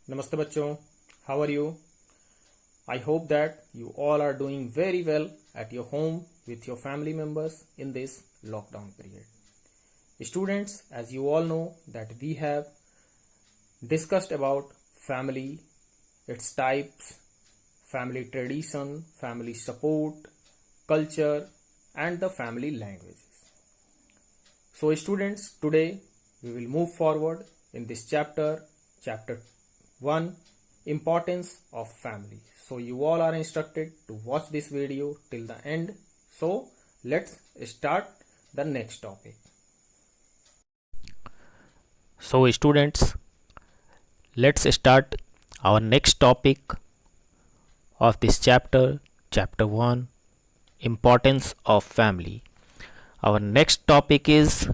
Namaste bachcho, how are you? I hope that you all are doing very well at your home with your family members in this lockdown period. Students, as you all know that we have discussed about family, its types, family tradition, family support, culture and the family languages. So students, today we will move forward in this chapter 1, importance of family. So you all are instructed to watch this video till the end. So let's start the next topic. So students, let's start our next topic of this chapter 1, importance of family. Our next topic is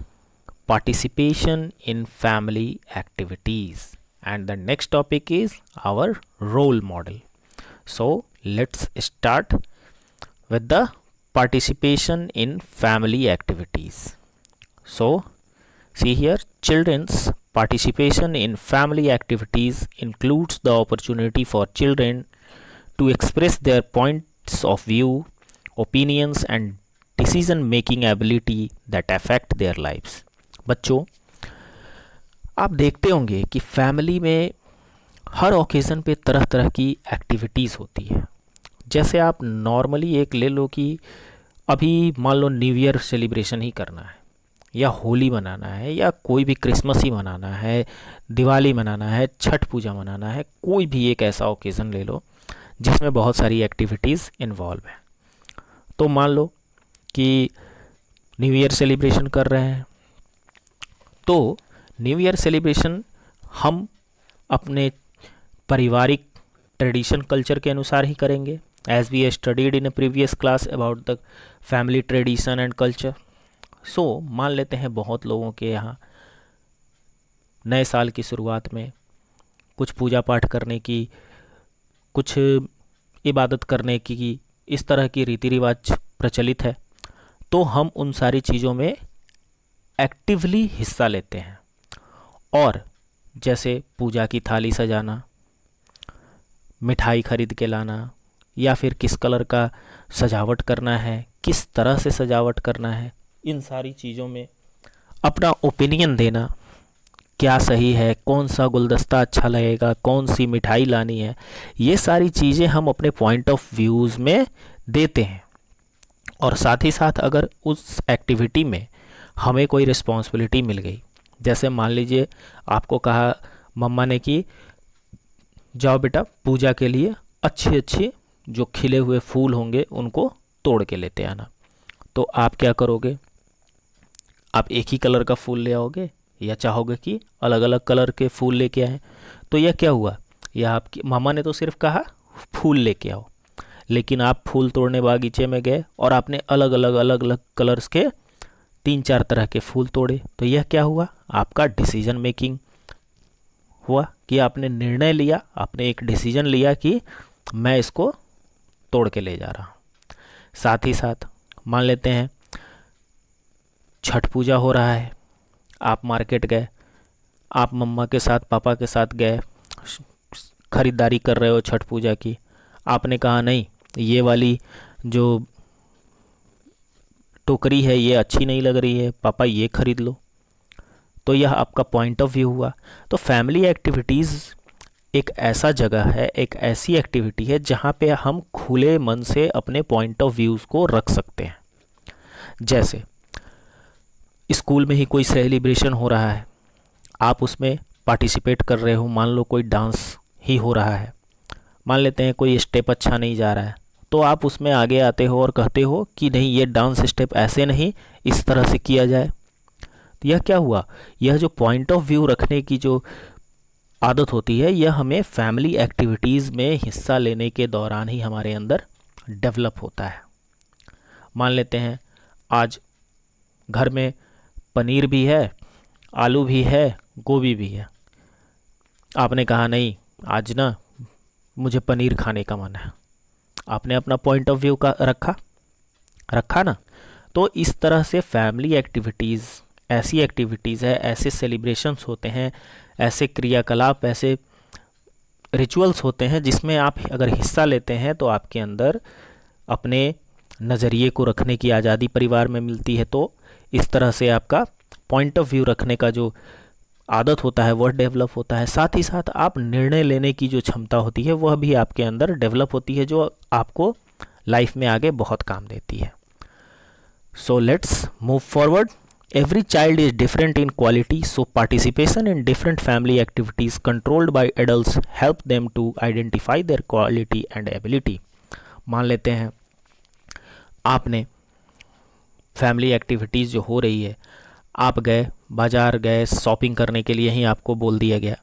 participation in family activities, and the next topic is our role model. So let's start with the participation in family activities. So see here, children's participation in family activities includes the opportunity for children to express their points of view, opinions and decision making ability that affect their lives. बच्चों, आप देखते होंगे कि family में हर occasion पे तरह तरह की एक्टिविटीज़ होती है। जैसे आप नॉर्मली एक ले लो कि अभी मान लो न्यू ईयर सेलिब्रेशन ही करना है, या होली मनाना है, या कोई भी क्रिसमस ही मनाना है, दिवाली मनाना है, छठ पूजा मनाना है, कोई भी एक ऐसा ओकेज़न ले लो जिसमें बहुत सारी एक्टिविटीज़ इन्वॉल्व है। तो मान लो कि न्यू ईयर सेलिब्रेशन कर रहे हैं, तो न्यू ईयर सेलिब्रेशन हम अपने पारिवारिक ट्रेडिशन कल्चर के अनुसार ही करेंगे, as we studied in a previous class about the family tradition and culture. So मान लेते हैं बहुत लोगों के यहाँ नए साल की शुरुआत में कुछ पूजा पाठ करने की, कुछ इबादत करने की, इस तरह की रीति रिवाज प्रचलित है, तो हम उन सारी चीज़ों में एक्टिवली हिस्सा लेते हैं। और जैसे पूजा की थाली सजाना, मिठाई खरीद के लाना, या फिर किस कलर का सजावट करना है, किस तरह से सजावट करना है, इन सारी चीज़ों में अपना ओपिनियन देना, क्या सही है, कौन सा गुलदस्ता अच्छा लगेगा, कौन सी मिठाई लानी है, ये सारी चीज़ें हम अपने पॉइंट ऑफ व्यूज़ में देते हैं। और साथ ही साथ अगर उस एक्टिविटी में हमें कोई रिस्पॉन्सिबिलिटी मिल गई, जैसे मान लीजिए आपको कहा मम्मा ने कि जाओ बेटा पूजा के लिए अच्छे अच्छे जो खिले हुए फूल होंगे उनको तोड़ के लेते आना, तो आप क्या करोगे? आप एक ही कलर का फूल ले आओगे या चाहोगे कि अलग अलग कलर के फूल लेके आएँ? तो यह क्या हुआ, यह आपकी मम्मा ने तो सिर्फ कहा फूल लेके आओ, लेकिन आप फूल तोड़ने बागीचे में गए और आपने अलग अलग कलर्स के 3-4 तरह के फूल तोड़े। तो यह क्या हुआ? आपका डिसीजन मेकिंग हुआ कि आपने निर्णय लिया, आपने एक डिसीजन लिया कि मैं इसको तोड़ के ले जा रहा हूँ। साथ ही साथ मान लेते हैं छठ पूजा हो रहा है, आप मार्केट गए, आप मम्मा के साथ पापा के साथ गए, ख़रीदारी कर रहे हो छठ पूजा की, आपने कहा नहीं ये वाली जो टोकरी है ये अच्छी नहीं लग रही है, पापा ये खरीद लो। तो यह आपका पॉइंट ऑफ व्यू हुआ। तो फैमिली एक्टिविटीज़ एक ऐसा जगह है, एक ऐसी एक्टिविटी है जहाँ पे हम खुले मन से अपने पॉइंट ऑफ व्यूज़ को रख सकते हैं। जैसे स्कूल में ही कोई सेलिब्रेशन हो रहा है, आप उसमें पार्टिसिपेट कर रहे हो, मान लो कोई डांस ही हो रहा है, मान लेते हैं कोई स्टेप अच्छा नहीं जा रहा है, तो आप उसमें आगे आते हो और कहते हो कि नहीं ये डांस स्टेप ऐसे नहीं, इस तरह से किया जाए। तो यह क्या हुआ, यह जो पॉइंट ऑफ व्यू रखने की जो आदत होती है, यह हमें फैमिली एक्टिविटीज़ में हिस्सा लेने के दौरान ही हमारे अंदर डेवलप होता है। मान लेते हैं आज घर में पनीर भी है, आलू भी है, गोभी भी है, आपने कहा नहीं आज ना मुझे पनीर खाने का मन है, आपने अपना पॉइंट ऑफ व्यू का रखा ना। तो इस तरह से फैमिली एक्टिविटीज़ ऐसी एक्टिविटीज़ है, ऐसे सेलिब्रेशंस होते हैं, ऐसे क्रियाकलाप, ऐसे रिचुअल्स होते हैं जिसमें आप अगर हिस्सा लेते हैं तो आपके अंदर अपने नज़रिए को रखने की आज़ादी परिवार में मिलती है। तो इस तरह से आपका पॉइंट ऑफ व्यू रखने का जो आदत होता है वह डेवलप होता है। साथ ही साथ आप निर्णय लेने की जो क्षमता होती है वह भी आपके अंदर डेवलप होती है, जो आपको लाइफ में आगे बहुत काम देती है। So let's move forward. Every child is different in quality, so participation in different family activities controlled by adults help them to identify their quality and ability. मान लेते हैं आपने फैमिली एक्टिविटीज़ जो हो रही है, आप गए बाज़ार, गए शॉपिंग करने के लिए ही आपको बोल दिया गया,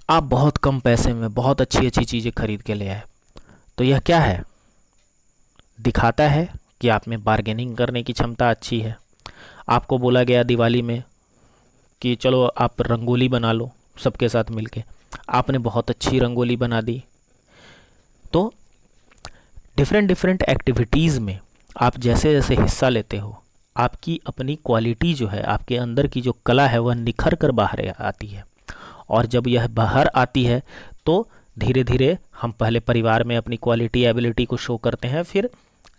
आप बहुत कम पैसे में बहुत अच्छी अच्छी चीज़ें खरीद के ले आए। तो यह क्या है? दिखाता है कि आप में बार्गेनिंग करने की क्षमता अच्छी है। आपको बोला गया दिवाली में कि चलो आप रंगोली बना लो सबके साथ मिलके, आपने बहुत अच्छी रंगोली बना दी। तो डिफरेंट डिफरेंट एक्टिविटीज़ में आप जैसे जैसे हिस्सा लेते हो, आपकी अपनी क्वालिटी जो है, आपके अंदर की जो कला है वह निखर कर बाहर आती है। और जब यह बाहर आती है तो धीरे धीरे हम पहले परिवार में अपनी क्वालिटी एबिलिटी को शो करते हैं, फिर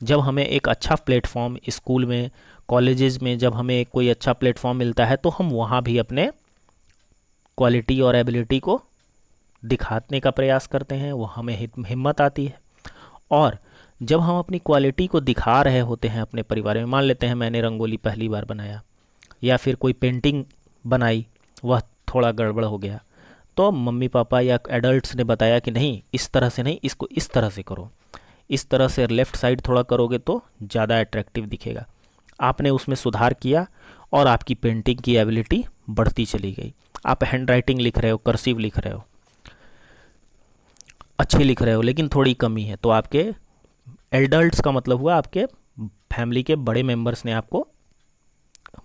जब हमें एक अच्छा प्लेटफॉर्म स्कूल में, कॉलेजेस में जब हमें कोई अच्छा प्लेटफॉर्म मिलता है तो हम वहाँ भी अपने क्वालिटी और एबिलिटी को दिखाने का प्रयास करते हैं, वो हमें हिम्मत आती है। और जब हम अपनी क्वालिटी को दिखा रहे होते हैं अपने परिवार में, मान लेते हैं मैंने रंगोली पहली बार बनाया या फिर कोई पेंटिंग बनाई, वह थोड़ा गड़बड़ हो गया, तो मम्मी पापा या एडल्ट्स ने बताया कि नहीं, इस तरह से नहीं, इसको इस तरह से करो, इस तरह से लेफ़्ट साइड थोड़ा करोगे तो ज़्यादा अट्रैक्टिव दिखेगा। आपने उसमें सुधार किया और आपकी पेंटिंग की एबिलिटी बढ़ती चली गई। आप हैंड राइटिंग लिख रहे हो, कर्सिव लिख रहे हो, अच्छे लिख रहे हो, लेकिन थोड़ी कमी है, तो आपके एडल्ट्स का मतलब हुआ आपके फैमिली के बड़े मेंबर्स ने आपको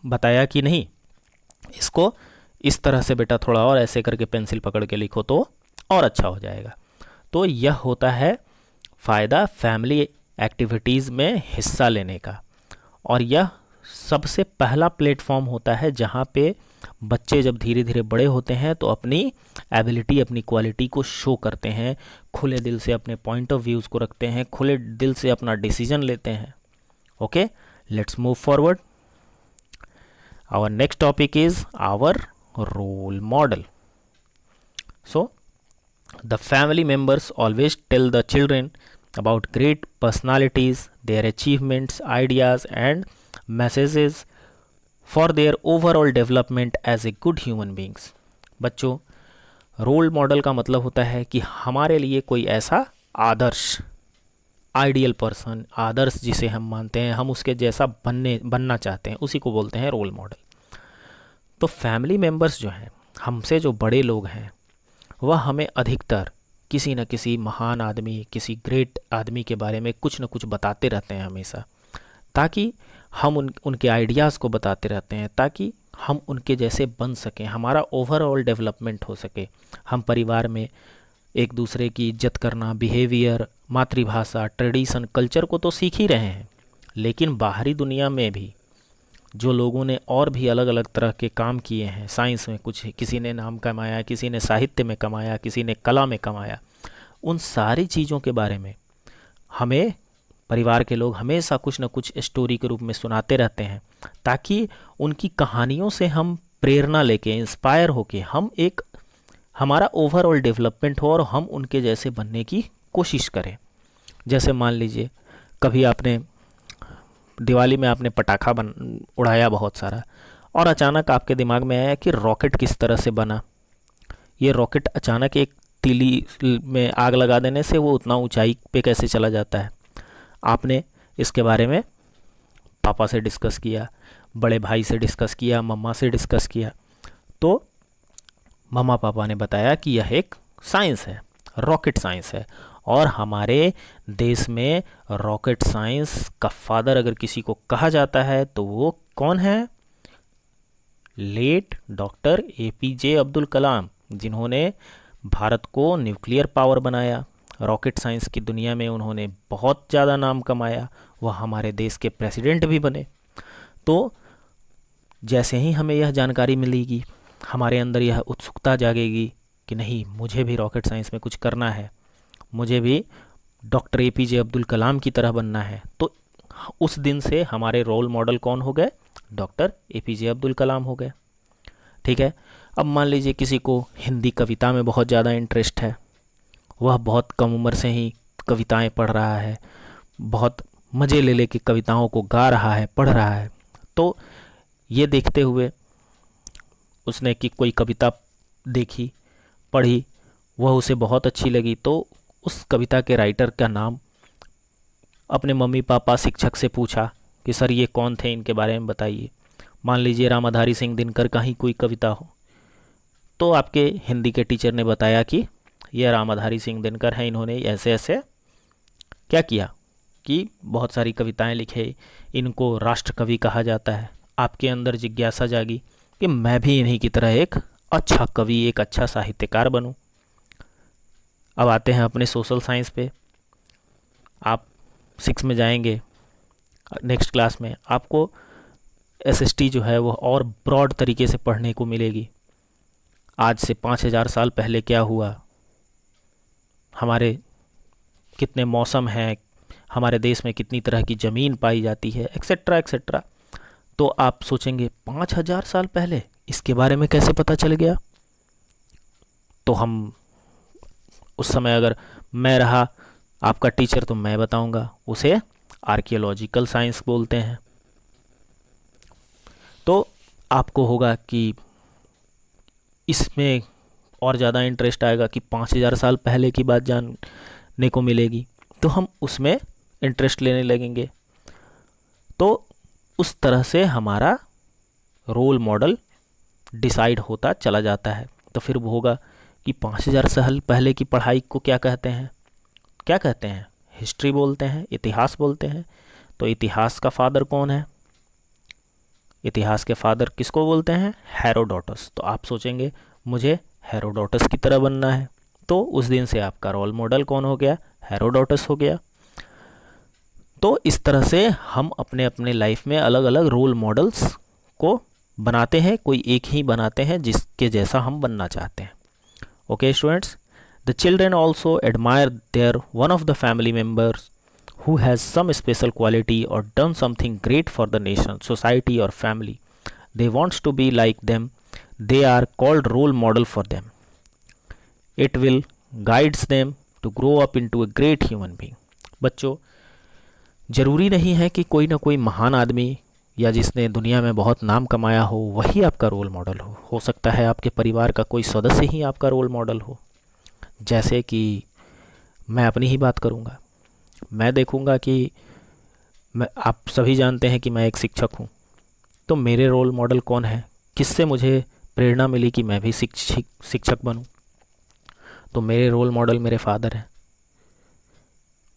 बताया कि नहीं, इसको इस तरह से बेटा थोड़ा और ऐसे करके पेंसिल पकड़ के लिखो तो और अच्छा हो जाएगा। तो यह होता है फ़ायदा फैमिली एक्टिविटीज़ में हिस्सा लेने का। और यह सबसे पहला प्लेटफॉर्म होता है जहाँ पे बच्चे जब धीरे धीरे बड़े होते हैं तो अपनी एबिलिटी, अपनी क्वालिटी को शो करते हैं, खुले दिल से अपने पॉइंट ऑफ व्यूज़ को रखते हैं, खुले दिल से अपना डिसीजन लेते हैं। Okay, let's move forward. Our next topic is our role model. So the family members always tell the children about great personalities, their achievements, ideas and messages for their overall development as a good human beings. बच्चों, role model का मतलब होता है कि हमारे लिए कोई ऐसा आदर्श, आइडियल पर्सन, आदर्श जिसे हम मानते हैं, हम उसके जैसा बनना चाहते हैं, उसी को बोलते हैं रोल मॉडल। तो फैमिली मेम्बर्स जो हैं, हमसे जो बड़े लोग हैं, वह हमें अधिकतर किसी न किसी महान आदमी, किसी ग्रेट आदमी के बारे में कुछ न कुछ बताते रहते हैं हमेशा, ताकि हम उनके आइडियाज़ को बताते रहते हैं, ताकि हम उनके जैसे बन सकें, हमारा ओवरऑल डेवलपमेंट हो सके। हम परिवार में एक दूसरे की इज्जत करना, बिहेवियर, मातृभाषा, ट्रेडिशन, कल्चर को तो सीख ही रहे हैं, लेकिन बाहरी दुनिया में भी जो लोगों ने और भी अलग अलग तरह के काम किए हैं, साइंस में कुछ, किसी ने नाम कमाया, किसी ने साहित्य में कमाया, किसी ने कला में कमाया, उन सारी चीज़ों के बारे में हमें परिवार के लोग हमेशा कुछ न कुछ स्टोरी के रूप में सुनाते रहते हैं, ताकि उनकी कहानियों से हम प्रेरणा लेके, इंस्पायर होके हमारा ओवरऑल डेवलपमेंट हो और हम उनके जैसे बनने की कोशिश करें। जैसे मान लीजिए कभी आपने दिवाली में आपने पटाखा उड़ाया बहुत सारा, और अचानक आपके दिमाग में आया कि रॉकेट किस तरह से बना। ये रॉकेट अचानक एक तीली में आग लगा देने से वो उतना ऊंचाई पे कैसे चला जाता है। आपने इसके बारे में पापा से डिस्कस किया, बड़े भाई से डिस्कस किया, मम्मा से डिस्कस किया, तो मम्मा पापा ने बताया कि यह एक साइंस है, रॉकेट साइंस है। और हमारे देश में रॉकेट साइंस का फादर अगर किसी को कहा जाता है तो वो कौन है? Late doctor APJ Abdul Kalam, जिन्होंने भारत को न्यूक्लियर पावर बनाया। रॉकेट साइंस की दुनिया में उन्होंने बहुत ज़्यादा नाम कमाया, वह हमारे देश के प्रेसिडेंट भी बने। तो जैसे ही हमें यह जानकारी मिलेगी, हमारे अंदर यह उत्सुकता जागेगी कि नहीं, मुझे भी रॉकेट साइंस में कुछ करना है, मुझे भी डॉक्टर APJ अब्दुल कलाम की तरह बनना है, तो उस दिन से हमारे रोल मॉडल कौन हो गए? डॉक्टर APJ अब्दुल कलाम हो गए। ठीक है। अब मान लीजिए किसी को हिंदी कविता में बहुत ज़्यादा इंटरेस्ट है, वह बहुत कम उम्र से ही कविताएं पढ़ रहा है, बहुत मज़े ले ले के कविताओं को गा रहा है, पढ़ रहा है। तो ये देखते हुए उसने कि कोई कविता देखी, पढ़ी, वह उसे बहुत अच्छी लगी, तो उस कविता के राइटर का नाम अपने मम्मी पापा शिक्षक से पूछा कि सर ये कौन थे, इनके बारे में बताइए। मान लीजिए रामाधारी सिंह दिनकर का ही कोई कविता हो, तो आपके हिंदी के टीचर ने बताया कि यह रामाधारी सिंह दिनकर हैं, इन्होंने ऐसे ऐसे क्या किया कि बहुत सारी कविताएं लिखे, इनको राष्ट्र कवि कहा जाता है। आपके अंदर जिज्ञासा जागी कि मैं भी इन्हीं की तरह एक अच्छा कवि, एक अच्छा साहित्यकार बनूं। अब आते हैं अपने सोशल साइंस पे। आप 6 में जाएंगे, नेक्स्ट क्लास में आपको SST जो है वो और ब्रॉड तरीके से पढ़ने को मिलेगी। आज से 5000 साल पहले क्या हुआ, हमारे कितने मौसम हैं, हमारे देश में कितनी तरह की ज़मीन पाई जाती है, एक्सेट्रा एक्सेट्रा। तो आप सोचेंगे 5000 साल पहले इसके बारे में कैसे पता चल गया? तो हम उस समय अगर मैं रहा आपका टीचर तो मैं बताऊंगा, उसे आर्कियोलॉजिकल साइंस बोलते हैं। तो आपको होगा कि इसमें और ज़्यादा इंटरेस्ट आएगा कि 5000 साल पहले की बात जानने को मिलेगी, तो हम उसमें इंटरेस्ट लेने लगेंगे। तो उस तरह से हमारा रोल मॉडल डिसाइड होता चला जाता है। तो फिर वो होगा कि 5000 साल पहले की पढ़ाई को क्या कहते हैं? क्या कहते हैं? हिस्ट्री बोलते हैं, इतिहास बोलते हैं। तो इतिहास का फादर कौन है? इतिहास के फादर किसको बोलते हैं? हेरोडोटस। तो आप सोचेंगे मुझे हेरोडोटस की तरह बनना है, तो उस दिन से आपका रोल मॉडल कौन हो गया? हेरोडोटस हो गया। तो इस तरह से हम अपने अपने लाइफ में अलग अलग रोल मॉडल्स को बनाते हैं, कोई एक ही बनाते हैं जिसके जैसा हम बनना चाहते हैं। Okay students, the children also admire their one of the family members who has some special quality or done something great for the nation, society or family. They wants to be like them. They are called role model for them. It will guides them to grow up into a great human being. बच्चों, ज़रूरी नहीं है कि कोई ना कोई महान आदमी या जिसने दुनिया में बहुत नाम कमाया हो वही आपका रोल मॉडल हो सकता है आपके परिवार का कोई सदस्य ही आपका रोल मॉडल हो। जैसे कि मैं अपनी ही बात करूँगा, मैं देखूंगा कि आप सभी जानते हैं कि मैं एक शिक्षक हूं, तो मेरे रोल मॉडल कौन है, किससे मुझे प्रेरणा मिली कि मैं भी शिक्षक बनूं? तो मेरे रोल मॉडल मेरे फादर हैं,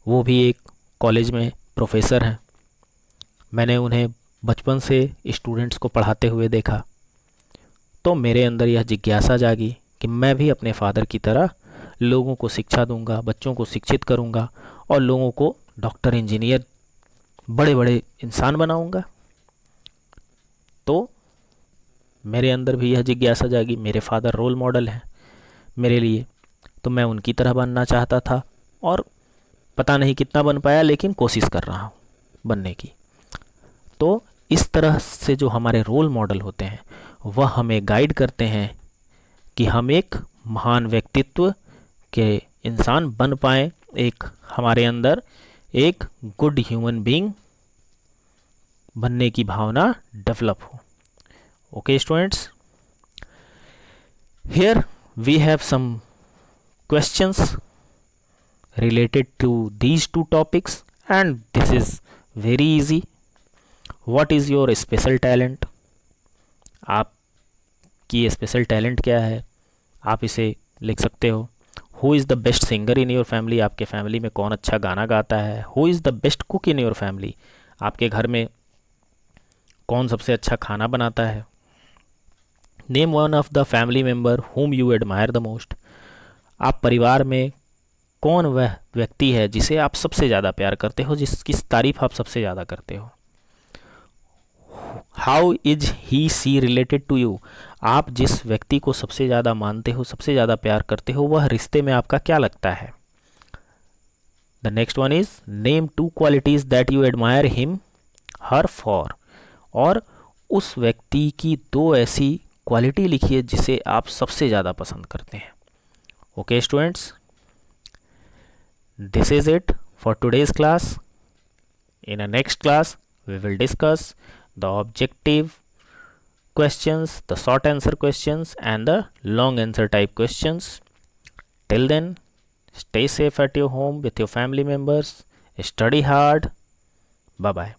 वो भी एक कॉलेज में प्रोफेसर हैं। मैंने उन्हें बचपन से स्टूडेंट्स को पढ़ाते हुए देखा, तो मेरे अंदर यह जिज्ञासा जागी कि मैं भी अपने फादर की तरह लोगों को शिक्षा दूंगा, बच्चों को शिक्षित करूंगा और लोगों को डॉक्टर, इंजीनियर, बड़े बड़े इंसान बनाऊंगा। तो मेरे अंदर भी यह जिज्ञासा जागी, मेरे फादर रोल मॉडल हैं मेरे लिए, तो मैं उनकी तरह बनना चाहता था और पता नहीं कितना बन पाया, लेकिन कोशिश कर रहा हूँ बनने की। तो इस तरह से जो हमारे रोल मॉडल होते हैं वह हमें गाइड करते हैं कि हम एक महान व्यक्तित्व के इंसान बन पाएँ, एक हमारे अंदर एक गुड ह्यूमन बीइंग बनने की भावना डेवलप हो। Okay students, here we have some questions related to these two topics and this is very easy. What is your special talent? आपकी स्पेशल टैलेंट क्या है? आप इसे लिख सकते हो। Who is the best singer in your family? आपके family में कौन अच्छा गाना गाता है? Who is the best cook in your family? आपके घर में कौन सबसे अच्छा खाना बनाता है? Name one of the family member whom you admire the most. आप परिवार में कौन वह व्यक्ति है जिसे आप सबसे ज़्यादा प्यार करते हो, जिसकी तारीफ आप सबसे ज़्यादा करते हो? How is he she related to you, आप जिस व्यक्ति को सबसे ज़्यादा मानते हो, सबसे ज़्यादा प्यार करते हो, वह रिश्ते में आपका क्या लगता है. The next one is name 2 qualities that you admire him her for, और उस व्यक्ति की 2 ऐसी क्वालिटी लिखिए जिसे आप सबसे ज़्यादा पसंद करते हैं. Okay students, this is it for today's class. In a next class we will discuss the objective questions, the short answer questions and the long answer type questions. Till then, stay safe at your home with your family members, study hard. Bye bye.